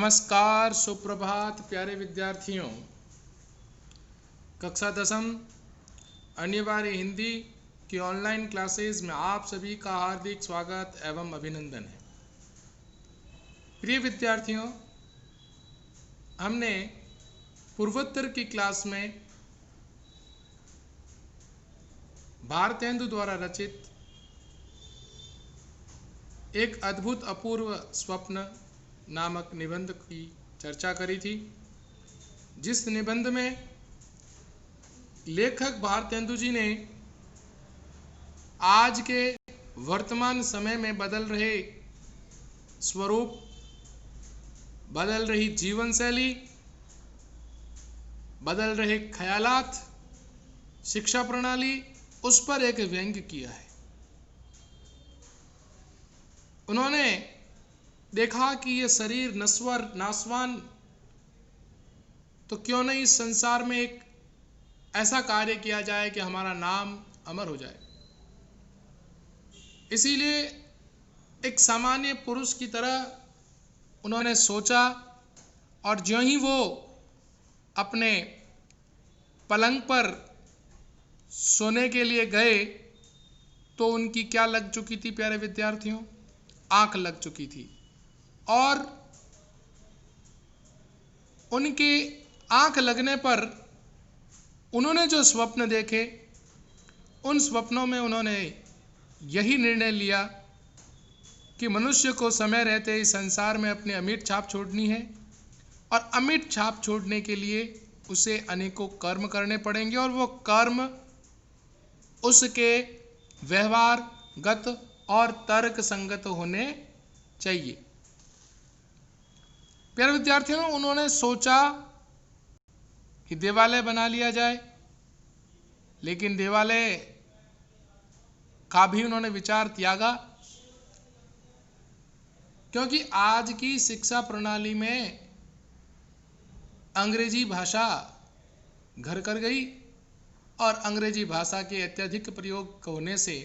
नमस्कार, सुप्रभात प्यारे विद्यार्थियों। कक्षा 10 अनिवार्य हिंदी की ऑनलाइन क्लासेस में आप सभी का हार्दिक स्वागत एवं अभिनंदन है। प्रिय विद्यार्थियों, हमने पूर्वोत्तर की क्लास में भारतेंदु द्वारा रचित एक अद्भुत अपूर्व स्वप्न नामक निबंध की चर्चा करी थी, जिस निबंध में लेखक भारतेंदु जी ने आज के वर्तमान समय में बदल रहे स्वरूप, बदल रही जीवन शैली, बदल रहे ख्यालात, शिक्षा प्रणाली, उस पर एक व्यंग्य किया है। उन्होंने देखा कि ये शरीर नश्वर नाशवान, तो क्यों नहीं इस संसार में एक ऐसा कार्य किया जाए कि हमारा नाम अमर हो जाए। इसीलिए एक सामान्य पुरुष की तरह उन्होंने सोचा, और ज्यों ही वो अपने पलंग पर सोने के लिए गए तो उनकी क्या लग चुकी थी प्यारे विद्यार्थियों? आंख लग चुकी थी। और उनके आंख लगने पर उन्होंने जो स्वप्न देखे, उन स्वप्नों में उन्होंने यही निर्णय लिया कि मनुष्य को समय रहते ही संसार में अपनी अमिट छाप छोड़नी है, और अमिट छाप छोड़ने के लिए उसे अनेकों कर्म करने पड़ेंगे, और वो कर्म उसके व्यवहारगत और तर्क संगत होने चाहिए। प्यारे विद्यार्थियों, उन्होंने सोचा कि देवालय बना लिया जाए, लेकिन देवालय का भी उन्होंने विचार त्यागा, क्योंकि आज की शिक्षा प्रणाली में अंग्रेजी भाषा घर कर गई, और अंग्रेजी भाषा के अत्यधिक प्रयोग होने से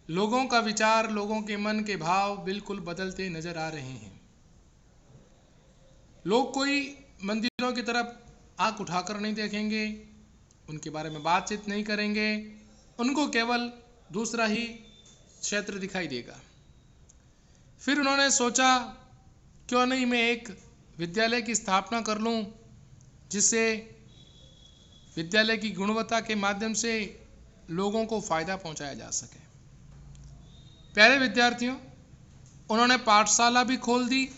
लोगों का विचार, लोगों के मन के भाव बिल्कुल बदलते नजर आ रहे हैं। लोग कोई मंदिरों की तरफ आंख उठाकर नहीं देखेंगे, उनके बारे में बातचीत नहीं करेंगे, उनको केवल दूसरा ही क्षेत्र दिखाई देगा। फिर उन्होंने सोचा, क्यों नहीं मैं एक विद्यालय की स्थापना कर लूं, जिससे विद्यालय की गुणवत्ता के माध्यम से लोगों को फायदा पहुंचाया जा सके। प्यारे विद्यार्थियों, उन्होंने पाठशाला भी खोल दी।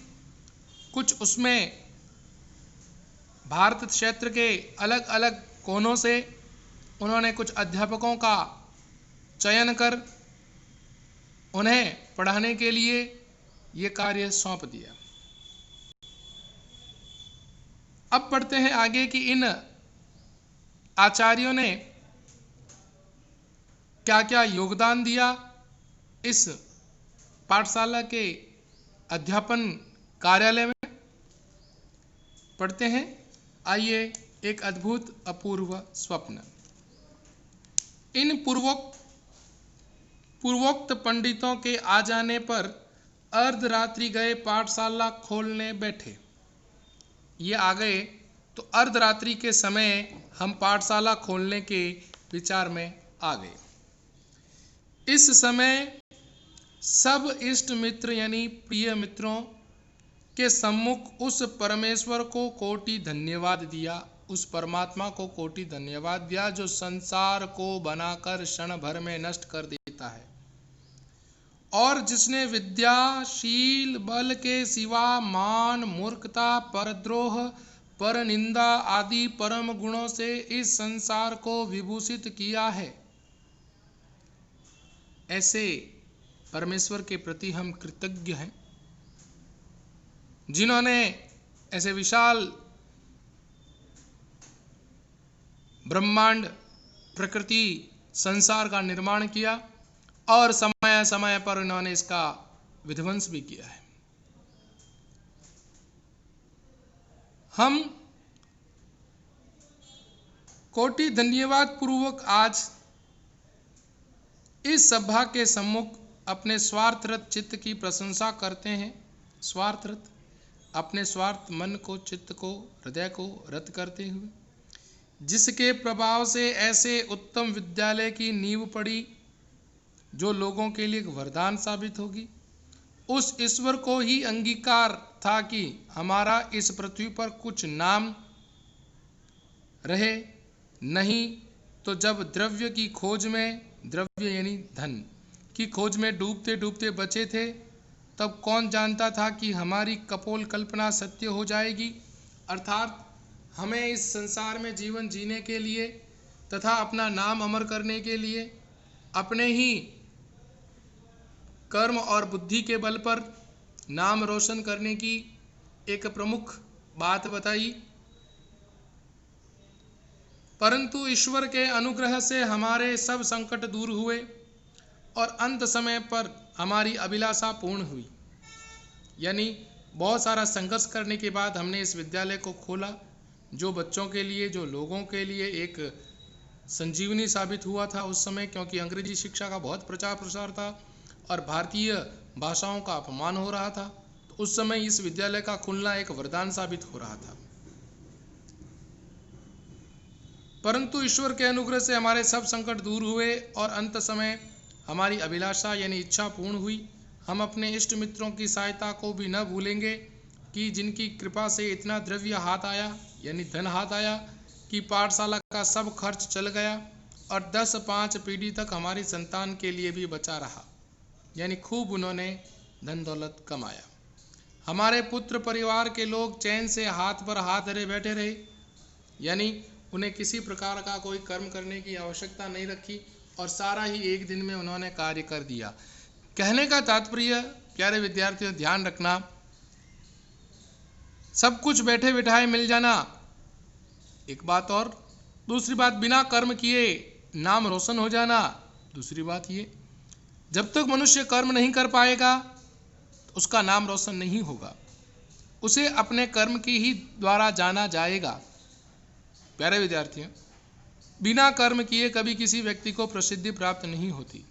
कुछ उसमें भारत क्षेत्र के अलग अलग कोनों से उन्होंने कुछ अध्यापकों का चयन कर उन्हें पढ़ाने के लिए ये कार्य सौंप दिया। अब पढ़ते हैं आगे कि इन आचार्यों ने क्या क्या योगदान दिया इस पाठशाला के अध्यापन कार्यालय में। पढ़ते हैं, आइए। एक अद्भुत अपूर्व स्वप्न। इन पूर्वोक्त पंडितों के आ जाने पर अर्धरात्रि गए पाठशाला खोलने बैठे। ये आ गए तो अर्धरात्रि के समय हम पाठशाला खोलने के विचार में आ गए। इस समय सब इष्ट मित्र यानी प्रिय मित्रों के सम्मुख उस परमेश्वर को कोटि धन्यवाद दिया, उस परमात्मा को कोटि धन्यवाद दिया जो संसार को बनाकर क्षण भर में नष्ट कर देता है, और जिसने विद्याशील बल के सिवा मान, मूर्खता, परद्रोह, पर निंदा आदि परम गुणों से इस संसार को विभूषित किया है। ऐसे परमेश्वर के प्रति हम कृतज्ञ हैं, जिन्होंने ऐसे विशाल ब्रह्मांड, प्रकृति, संसार का निर्माण किया, और समय समय पर उन्होंने इसका विध्वंस भी किया है। हम कोटि धन्यवाद पूर्वक आज इस सभा के सम्मुख अपने स्वार्थरत चित्त की प्रशंसा करते हैं। स्वार्थरत अपने स्वार्थ मन को, चित्त को, हृदय को रद्द करते हुए, जिसके प्रभाव से ऐसे उत्तम विद्यालय की नींव पड़ी जो लोगों के लिए एक वरदान साबित होगी। उस ईश्वर को ही अंगीकार था कि हमारा इस पृथ्वी पर कुछ नाम रहे, नहीं तो जब द्रव्य की खोज में, द्रव्य यानी धन की खोज में डूबते डूबते बचे थे, तब कौन जानता था कि हमारी कपोल कल्पना सत्य हो जाएगी। अर्थात हमें इस संसार में जीवन जीने के लिए तथा अपना नाम अमर करने के लिए अपने ही कर्म और बुद्धि के बल पर नाम रोशन करने की एक प्रमुख बात बताई। परंतु ईश्वर के अनुग्रह से हमारे सब संकट दूर हुए और अंत समय पर हमारी अभिलाषा पूर्ण हुई। यानी बहुत सारा संघर्ष करने के बाद हमने इस विद्यालय को खोला, जो बच्चों के लिए, जो लोगों के लिए एक संजीवनी साबित हुआ था उस समय, क्योंकि अंग्रेजी शिक्षा का बहुत प्रचार प्रसार था और भारतीय भाषाओं का अपमान हो रहा था। तो उस समय इस विद्यालय का खुलना एक वरदान साबित हो रहा था। परंतु ईश्वर के अनुग्रह से हमारे सब संकट दूर हुए और अंत समय हमारी अभिलाषा यानी इच्छा पूर्ण हुई। हम अपने इष्ट मित्रों की सहायता को भी न भूलेंगे कि जिनकी कृपा से इतना द्रव्य हाथ आया, यानी धन हाथ आया, कि पाठशाला का सब खर्च चल गया और 10-5 पीढ़ी तक हमारी संतान के लिए भी बचा रहा। यानी खूब उन्होंने धन दौलत कमाया। हमारे पुत्र परिवार के लोग चैन से हाथ पर हाथ धरे बैठे रहे, यानी उन्हें किसी प्रकार का कोई कर्म करने की आवश्यकता नहीं रखी और सारा ही एक दिन में उन्होंने कार्य कर दिया। कहने का तात्पर्य, प्यारे विद्यार्थियों, ध्यान रखना, सब कुछ बैठे बिठाए मिल जाना एक बात, और दूसरी बात बिना कर्म किए नाम रोशन हो जाना दूसरी बात। ये जब तक मनुष्य कर्म नहीं कर पाएगा तो उसका नाम रोशन नहीं होगा, उसे अपने कर्म की ही द्वारा जाना जाएगा। प्यारे विद्यार्थियों, बिना कर्म किए कभी किसी व्यक्ति को प्रसिद्धि प्राप्त नहीं होती।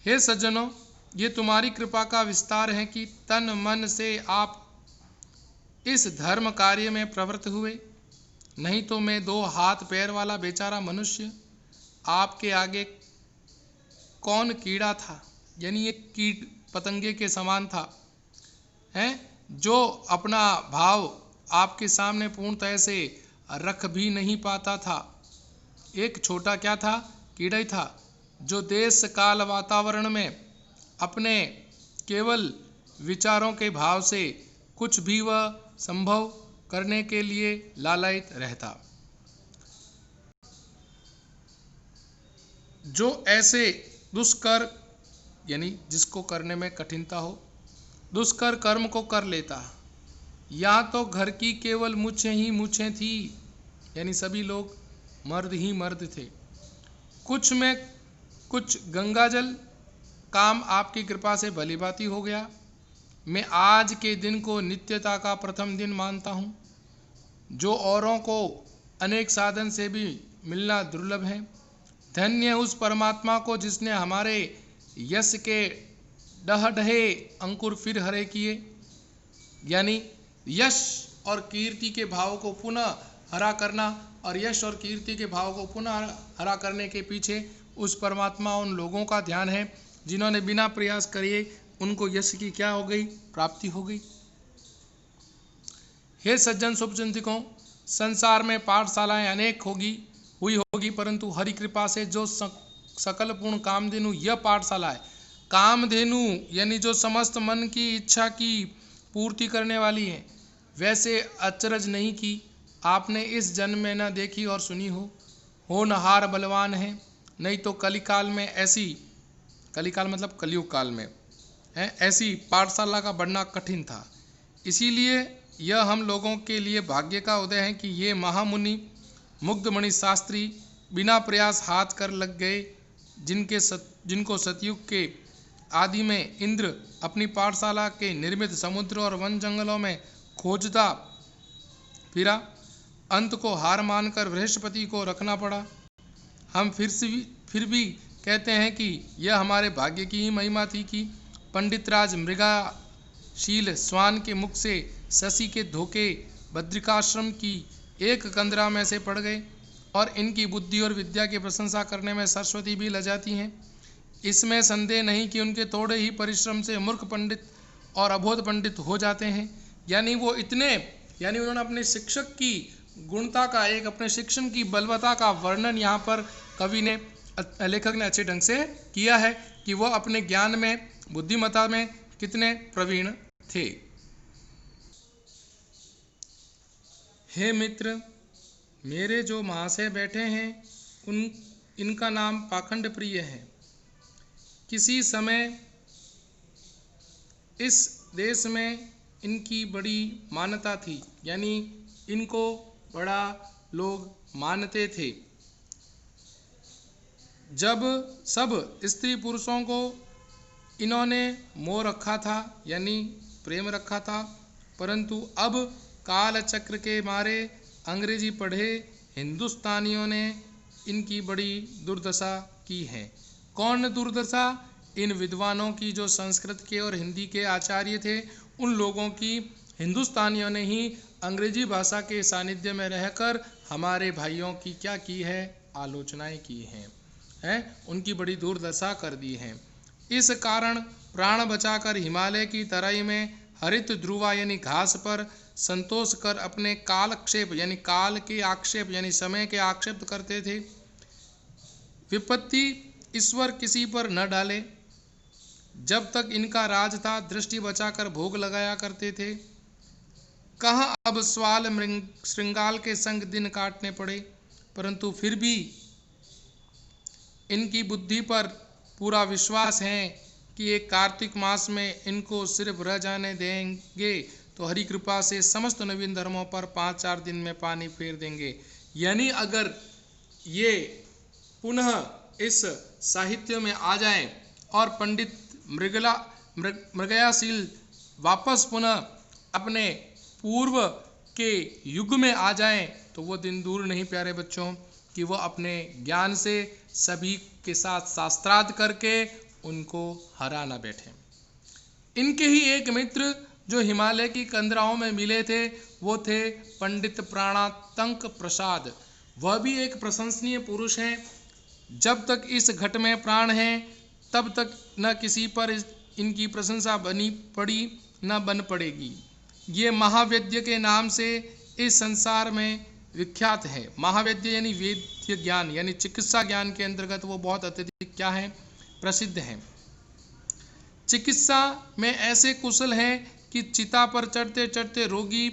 हे सज्जनों, ये तुम्हारी कृपा का विस्तार है कि तन मन से आप इस धर्म कार्य में प्रवृत्त हुए, नहीं तो मैं 2 हाथ पैर वाला बेचारा मनुष्य आपके आगे कौन कीड़ा था, यानी ये कीट पतंगे के समान था, हैं, जो अपना भाव आपके सामने पूर्णतः से रख भी नहीं पाता था। एक छोटा क्या था, कीड़ा ही था, जो देश काल वातावरण में अपने केवल विचारों के भाव से कुछ भी वह संभव करने के लिए लालायित रहता। जो ऐसे दुष्कर, यानी जिसको करने में कठिनता हो, दुष्कर कर्म को कर लेता। यहाँ तो घर की केवल मूछें ही मूछें थी, यानी सभी लोग मर्द ही मर्द थे। कुछ में कुछ गंगाजल काम आपकी कृपा से भलीभांति हो गया। मैं आज के दिन को नित्यता का प्रथम दिन मानता हूँ, जो औरों को अनेक साधन से भी मिलना दुर्लभ है। धन्य उस परमात्मा को जिसने हमारे यश के डहे अंकुर फिर हरे किए, यानी यश और कीर्ति के भाव को पुनः हरा करना, और यश और कीर्ति के भाव को पुनः हरा करने के पीछे उस परमात्मा, उन लोगों का ध्यान है जिन्होंने बिना प्रयास करे उनको यश की क्या हो गई, प्राप्ति हो गई। हे सज्जन शुभचिंतकों, संसार में पाठशालाएं अनेक हुई होगी, परंतु हरि कृपा से जो सकल पूर्ण कामधेनु यह पाठशाला है, कामधेनु यानी जो समस्त मन की इच्छा की पूर्ति करने वाली है, वैसे अचरज नहीं कि आपने इस जन्म में न देखी और सुनी हो। होनहार बलवान है, नहीं तो कलिकाल में ऐसी, कलिकाल मतलब कलयुग काल में है, ऐसी पाठशाला का बढ़ना कठिन था। इसीलिए यह हम लोगों के लिए भाग्य का उदय है कि ये महामुनि मुग्धमणि शास्त्री बिना प्रयास हाथ कर लग गए, जिनको सतयुग के आदि में इंद्र अपनी पाठशाला के निर्मित समुद्र और वन जंगलों में खोजता फिरा, अंत को हार मानकर बृहस्पति को रखना पड़ा। हम फिर भी कहते हैं कि यह हमारे भाग्य की ही महिमा थी कि पंडित राज मृगाशील स्वान के मुख से शशि के धोखे बद्रिकाश्रम की एक कंदरा में से पड़ गए और इनकी बुद्धि और विद्या की प्रशंसा करने में सरस्वती भी लजाती हैं। इसमें संदेह नहीं कि उनके थोड़े ही परिश्रम से मूर्ख पंडित और अबोध पंडित हो जाते हैं। यानी उन्होंने अपने शिक्षक की गुणता का, एक अपने शिक्षण की बलवत्ता का वर्णन यहाँ पर लेखक ने अच्छे ढंग से किया है कि वह अपने ज्ञान में, बुद्धिमत्ता में कितने प्रवीण थे। हे मित्र, मेरे जो महाशय बैठे हैं इनका नाम पाखंड प्रिय है। किसी समय इस देश में इनकी बड़ी मान्यता थी, यानी इनको बड़ा लोग मानते थे। जब सब स्त्री पुरुषों को इन्होंने मोह रखा था, यानी प्रेम रखा था, परंतु अब काल चक्र के मारे अंग्रेजी पढ़े हिंदुस्तानियों ने इनकी बड़ी दुर्दशा की है। कौन दुर्दशा? इन विद्वानों की, जो संस्कृत के और हिंदी के आचार्य थे, उन लोगों की हिंदुस्तानियों ने ही अंग्रेजी भाषा के सानिध्य में रहकर हमारे भाइयों की क्या की है? आलोचनाएं की हैं, उनकी बड़ी दुर्दशा कर दी है। इस कारण प्राण बचाकर हिमालय की तराई में हरित ध्रुवा यानी घास पर संतोष कर अपने कालक्षेप यानी काल के आक्षेप यानी समय के आक्षेप करते थे। विपत्ति ईश्वर किसी पर न डाले। जब तक इनका राज था दृष्टि बचाकर भोग लगाया करते थे। कहाँ अब स्वाल श्रृंगाल के संग दिन काटने पड़े, परंतु फिर भी इनकी बुद्धि पर पूरा विश्वास है कि एक कार्तिक मास में इनको सिर्फ रह जाने देंगे तो हरि कृपा से समस्त नवीन धर्मों पर 5-4 दिन में पानी फेर देंगे। यानी अगर ये पुनः इस साहित्य में आ जाएं और पंडित मृगयाशील वापस पुनः अपने पूर्व के युग में आ जाएं तो वो दिन दूर नहीं प्यारे बच्चों कि वो अपने ज्ञान से सभी के साथ शास्त्रार्थ करके उनको हरा ना बैठे। इनके ही एक मित्र जो हिमालय की कंदराओं में मिले थे वो थे पंडित प्राणातंक प्रसाद। वह भी एक प्रशंसनीय पुरुष हैं। जब तक इस घट में प्राण है तब तक न किसी पर इनकी प्रशंसा बनी पड़ी न बन पड़ेगी। ये महावैद्य के नाम से इस संसार में विख्यात है। महावैद्य यानी वैद्य ज्ञान यानी चिकित्सा ज्ञान के अंतर्गत वो बहुत अत्यधिक क्या है? प्रसिद्ध हैं। चिकित्सा में ऐसे कुशल हैं कि चिता पर चढ़ते चढ़ते रोगी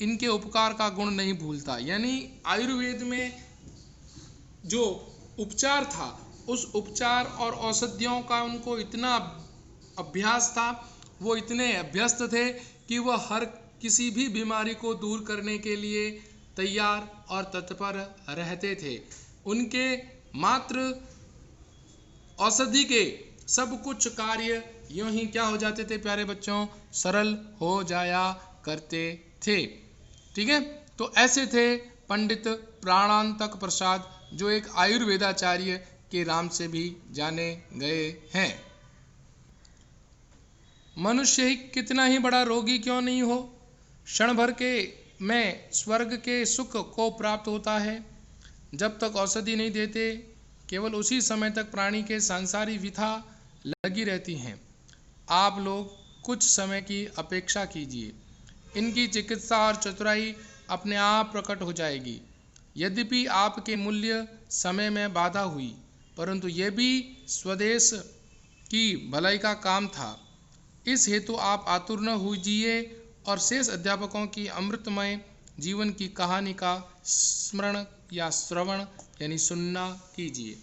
इनके उपकार का गुण नहीं भूलता। यानी आयुर्वेद में जो उपचार था उस उपचार और औषधियों का उनको इतना अभ्यास था, वो इतने अभ्यस्त थे कि वह हर किसी भी बीमारी को दूर करने के लिए तैयार और तत्पर रहते थे। उनके मात्र औषधि के सब कुछ कार्य यूं ही क्या हो जाते थे प्यारे बच्चों? सरल हो जाया करते थे। ठीक है, तो ऐसे थे पंडित प्राणांतक प्रसाद जो एक आयुर्वेदाचार्य के नाम से भी जाने गए हैं। मनुष्य ही कितना ही बड़ा रोगी क्यों नहीं हो, क्षण भर के में स्वर्ग के सुख को प्राप्त होता है। जब तक औषधि नहीं देते केवल उसी समय तक प्राणी के सांसारिक व्यथा लगी रहती हैं। आप लोग कुछ समय की अपेक्षा कीजिए, इनकी चिकित्सा और चतुराई अपने आप प्रकट हो जाएगी। यद्यपि आपके मूल्य समय में बाधा हुई, परंतु यह भी स्वदेश की भलाई का काम था। इस हेतु आप आतुर न होइए और शेष अध्यापकों की अमृतमय जीवन की कहानी का स्मरण या श्रवण यानी सुनना कीजिए।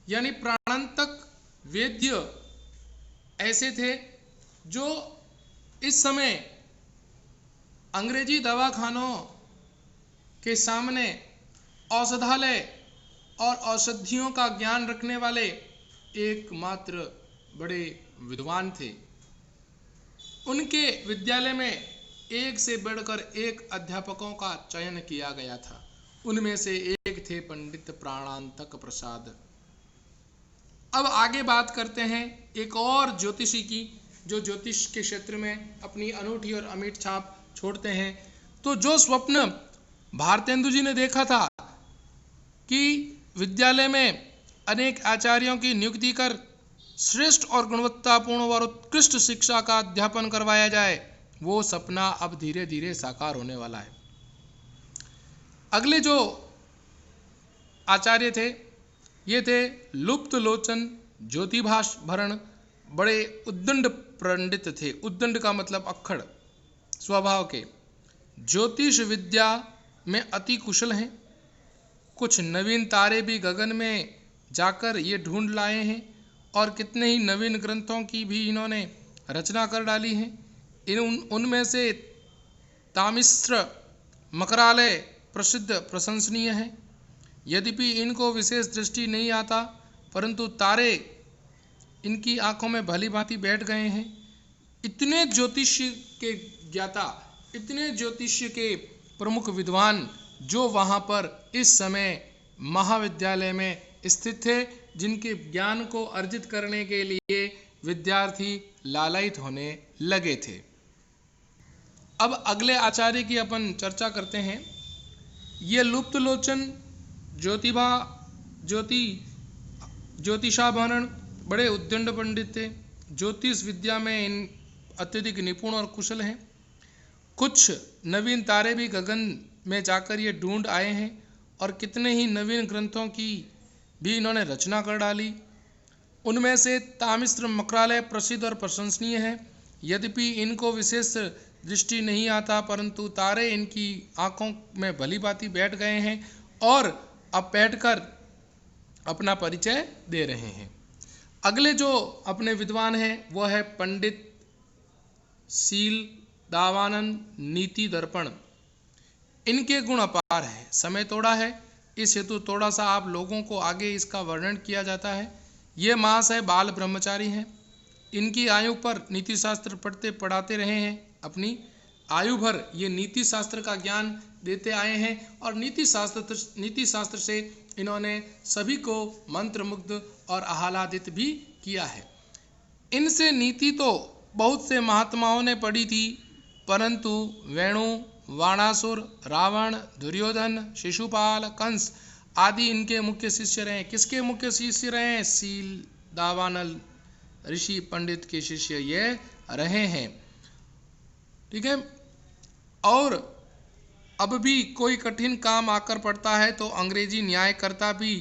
यानी प्राणांतक वैद्य ऐसे थे जो इस समय अंग्रेजी दवाखानों के सामने औषधालय और औषधियों का ज्ञान रखने वाले एकमात्र बड़े विद्वान थे। उनके विद्यालय में एक से बढ़कर एक अध्यापकों का चयन किया गया था। उनमें से एक थे पंडित प्राणांतक प्रसाद। अब आगे बात करते हैं एक और ज्योतिषी की, जो ज्योतिष के क्षेत्र में अपनी अनूठी और अमिट छाप छोड़ते हैं। तो जो स्वप्न भारतेंदु जी ने देखा था कि विद्यालय में अनेक आचार्यों की नियुक्ति कर श्रेष्ठ और गुणवत्तापूर्ण और उत्कृष्ट शिक्षा का अध्यापन करवाया जाए, वो सपना अब धीरे धीरे साकार होने वाला है। अगले जो आचार्य थे, ये थे लुप्त लोचन ज्योतिभाष भरण। बड़े उद्दंड पंडित थे। उद्दंड का मतलब अक्खड़ स्वभाव के। ज्योतिष विद्या में अति कुशल हैं। कुछ नवीन तारे भी गगन में जाकर ये ढूंढ लाए हैं और कितने ही नवीन ग्रंथों की भी इन्होंने रचना कर डाली है। उनमें से तामिश्र मकरालय प्रसिद्ध प्रशंसनीय है। यद्यपि इनको विशेष दृष्टि नहीं आता, परंतु तारे इनकी आंखों में भली भांति बैठ गए हैं। इतने ज्योतिष के ज्ञाता, इतने ज्योतिष के प्रमुख विद्वान जो वहाँ पर इस समय महाविद्यालय में स्थित थे, जिनके ज्ञान को अर्जित करने के लिए विद्यार्थी लालायित होने लगे थे। अब अगले आचार्य की अपन चर्चा करते हैं। ये लुप्त लोचन ज्योतिषाभरण बड़े उद्दंड पंडित थे। ज्योतिष विद्या में इन अत्यधिक निपुण और कुशल हैं। कुछ नवीन तारे भी गगन में जाकर ये ढूंढ आए हैं और कितने ही नवीन ग्रंथों की भी इन्होंने रचना कर डाली। उनमें से तामिश्र मकरालय प्रसिद्ध और प्रशंसनीय है। यद्यपि इनको विशेष दृष्टि नहीं आता, परंतु तारे इनकी आंखों में भली भांति बैठ गए हैं और अब बैठकर अपना परिचय दे रहे हैं। अगले जो अपने विद्वान हैं वो है पंडित शील दावानंद नीति दर्पण। इनके गुण अपार है। समय थोड़ा है, इस हेतु थोड़ा सा आप लोगों को आगे इसका वर्णन किया जाता है। ये महाशय बाल ब्रह्मचारी हैं। इनकी आयु पर नीति शास्त्र पढ़ते पढ़ाते रहे हैं। अपनी आयु भर ये नीति शास्त्र का ज्ञान देते आए हैं और नीति शास्त्र से इन्होंने सभी को मंत्रमुग्ध और आह्लादित भी किया है। इनसे नीति तो बहुत से महात्माओं ने पढ़ी थी, परंतु वेणु, वाणासुर, रावण, दुर्योधन, शिशुपाल, कंस आदि इनके मुख्य शिष्य रहे। किसके मुख्य शिष्य रहे? शील दावानल ऋषि पंडित के शिष्य ये रहे हैं। ठीक है। और अब भी कोई कठिन काम आकर पड़ता है तो अंग्रेजी न्यायकर्ता भी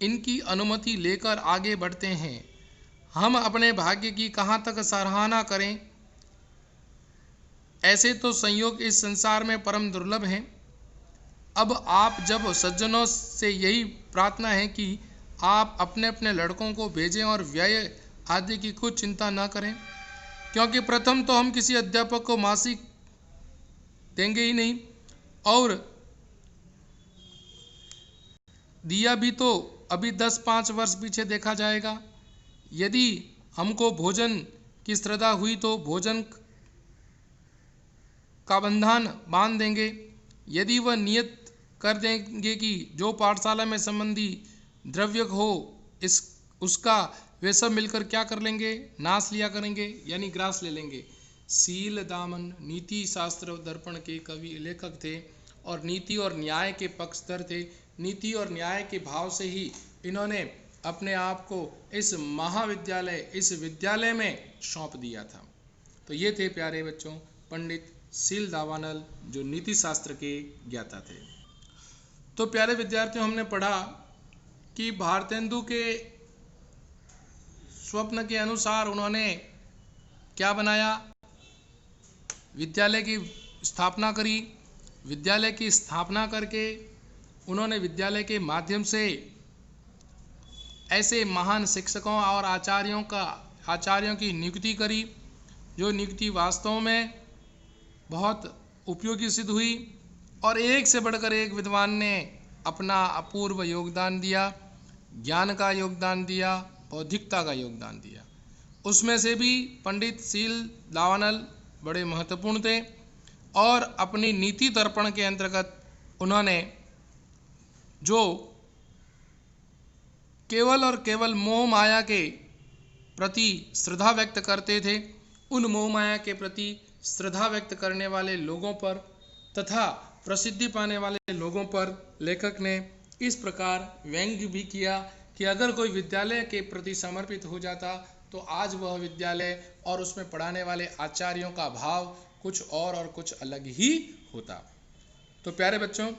इनकी अनुमति लेकर आगे बढ़ते हैं। हम अपने भाग्य की कहाँ तक सराहना करें। ऐसे तो संयोग इस संसार में परम दुर्लभ हैं। अब आप जब सज्जनों से यही प्रार्थना है कि आप अपने अपने लड़कों को भेजें और व्यय आदि की कुछ चिंता न करें, क्योंकि प्रथम तो हम किसी अध्यापक को मासिक देंगे ही नहीं, और दिया भी तो अभी 10-5 वर्ष पीछे देखा जाएगा। यदि हमको भोजन की श्रद्धा हुई तो भोजन का बंधन बांध देंगे। यदि वह नियत कर देंगे कि जो पाठशाला में संबंधी द्रव्य हो उसका वे सब मिलकर क्या कर लेंगे? नाश लिया करेंगे, यानी ग्रास ले लेंगे। शील दामन नीति शास्त्र दर्पण के कवि लेखक थे और नीति और न्याय के पक्षधर थे। नीति और न्याय के भाव से ही इन्होंने अपने आप को इस महाविद्यालय, इस विद्यालय में सौंप दिया था। तो ये थे प्यारे बच्चों पंडित शील दावानल, जो नीति शास्त्र के ज्ञाता थे। तो प्यारे विद्यार्थियों, हमने पढ़ा कि भारतेंदु के स्वप्न के अनुसार उन्होंने क्या बनाया? विद्यालय की स्थापना करी। विद्यालय की स्थापना करके उन्होंने विद्यालय के माध्यम से ऐसे महान शिक्षकों और आचार्यों की नियुक्ति करी, जो नियुक्ति वास्तव में बहुत उपयोगी सिद्ध हुई और एक से बढ़कर एक विद्वान ने अपना अपूर्व योगदान दिया, ज्ञान का योगदान दिया, बौद्धिकता का योगदान दिया। उसमें से भी पंडित शील दावानल बड़े महत्वपूर्ण थे और अपनी नीति दर्पण के अंतर्गत उन्होंने जो केवल और केवल मोह माया के प्रति श्रद्धा व्यक्त करते थे। उन मोह माया के प्रति श्रद्धा व्यक्त करने वाले लोगों पर तथा प्रसिद्धि पाने वाले लोगों पर लेखक ने इस प्रकार व्यंग्य भी किया कि अगर कोई विद्यालय के प्रति समर्पित हो जाता तो आज वह विद्यालय और उसमें पढ़ाने वाले आचार्यों का भाव कुछ और कुछ अलग ही होता। तो प्यारे बच्चों,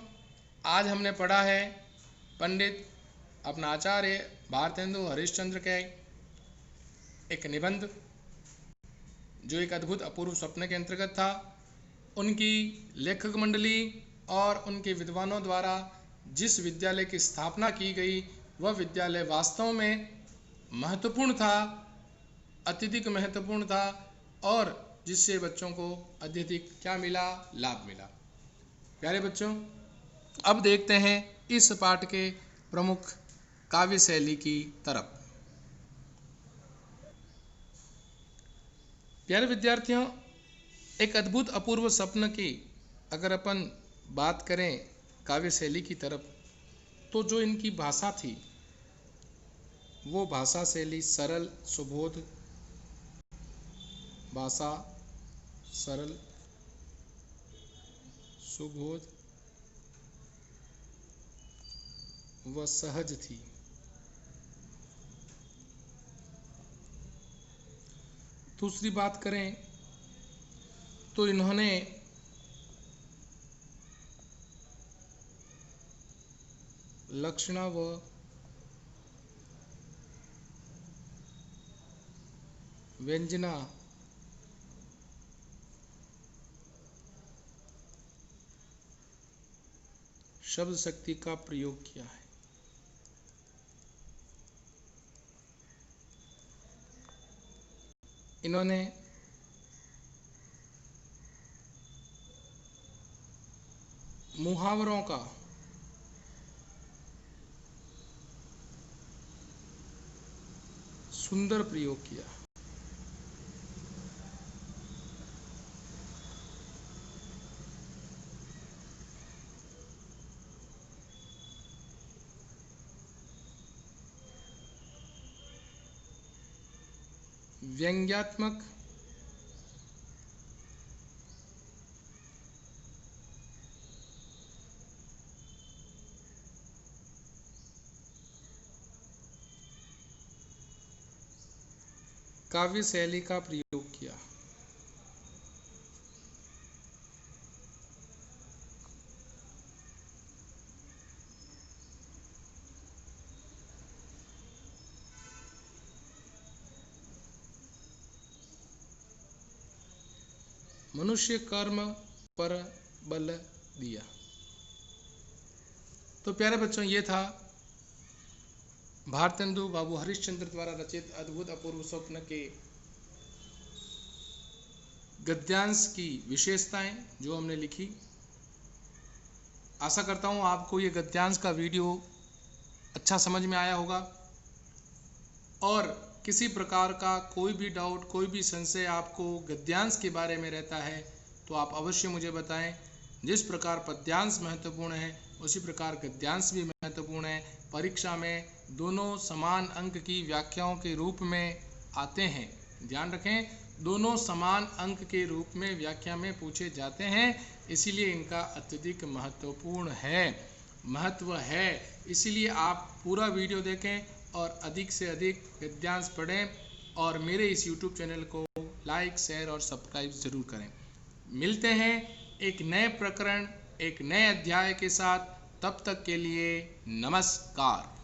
आज हमने पढ़ा है पंडित अपना आचार्य भारतेंदु हरिश्चंद्र के एक निबंध जो एक अद्भुत अपूर्व स्वप्न के अंतर्गत था। उनकी लेखक मंडली और उनके विद्वानों द्वारा जिस विद्यालय की स्थापना की गई वह विद्यालय वास्तव में महत्वपूर्ण था, अत्यधिक महत्वपूर्ण था और जिससे बच्चों को अत्यधिक क्या मिला, लाभ मिला। प्यारे बच्चों, अब देखते हैं इस पाठ के प्रमुख काव्य शैली की तरफ। प्यारे विद्यार्थियों, एक अद्भुत अपूर्व स्वप्न की अगर अपन बात करें काव्य शैली की तरफ, तो जो इनकी भाषा थी वो भाषा शैली सरल सुबोध, भाषा सरल सुबोध व सहज थी। दूसरी बात करें तो इन्होंने लक्षणा व व्यंजना शब्द शक्ति का प्रयोग किया है। इन्होंने मुहावरों का सुंदर प्रयोग किया। व्यंग्यात्मक काव्य शैली का प्रयोग किया। मनुष्य कर्म पर बल दिया। तो प्यारे बच्चों, ये था भारतेंदु बाबू हरिश्चंद्र द्वारा रचित अद्भुत अपूर्व स्वप्न के गद्यांश की विशेषताएं जो हमने लिखी। आशा करता हूं आपको ये गद्यांश का वीडियो अच्छा समझ में आया होगा और किसी प्रकार का कोई भी डाउट, कोई भी संशय आपको गद्यांश के बारे में रहता है तो आप अवश्य मुझे बताएं। जिस प्रकार पद्यांश महत्वपूर्ण है उसी प्रकार गद्यांश भी महत्वपूर्ण है। परीक्षा में दोनों समान अंक की व्याख्याओं के रूप में आते हैं, ध्यान रखें, दोनों समान अंक के रूप में व्याख्या में पूछे जाते हैं, इसीलिए इनका अत्यधिक महत्व है। इसीलिए आप पूरा वीडियो देखें और अधिक से अधिक गद्यांश पढ़ें और मेरे इस YouTube चैनल को लाइक, शेयर और सब्सक्राइब जरूर करें। मिलते हैं एक नए प्रकरण, एक नए अध्याय के साथ। तब तक के लिए नमस्कार।